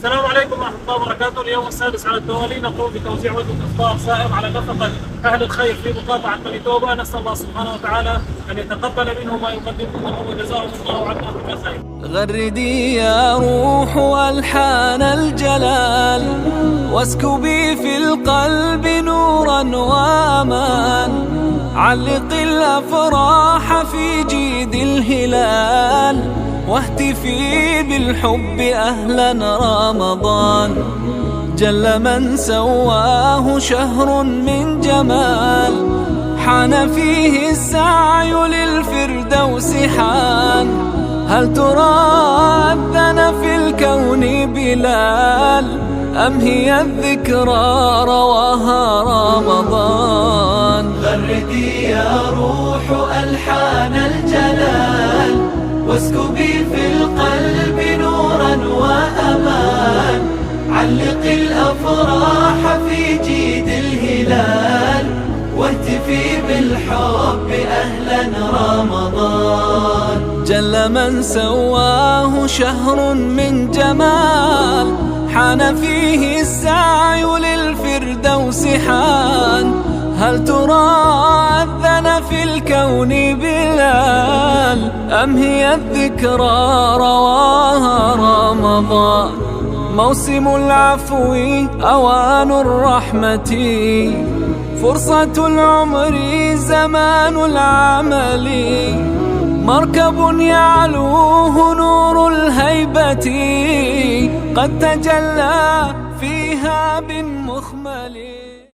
السلام عليكم ورحمة الله وبركاته. اليوم السادس على التوالي نقوم بتوزيع وجبة إفطار سائر على نفقة أهل الخير في مقاطعة مانيتوبا. نسأل الله سبحانه وتعالى أن يتقبل منهم ما يقدمونه وجزاهم الله عنا كل خير. غردي يا روح ألحان الجلال، واسكبي في القلب نورا وأمان، علق الأفراح في جيد الهلال، واهتفي بالحب أهلا رمضان. جل من سواه شهر من جمال، حان فيه السعي للفردوس حان. هل ترى أذن في الكون بلال، أم هي الذكرى رواها رمضان؟ غردي يا روح ألحان الجلال، واسكبي في القلب نورا وأمان، علق الأفراح في جيد الهلال، واهتفي بالحب أهلا رمضان. جل من سواه شهر من جمال، حان فيه السعي للفردوس حان. هل ترى أذن في الكون بلال، أم هي الذكرى رواها رمضان؟ موسم العفو أوان الرحمة، فرصة العمر زمان العمل، مركب يعلوه نور الهيبة، قد تجلى فيها بالمخمل.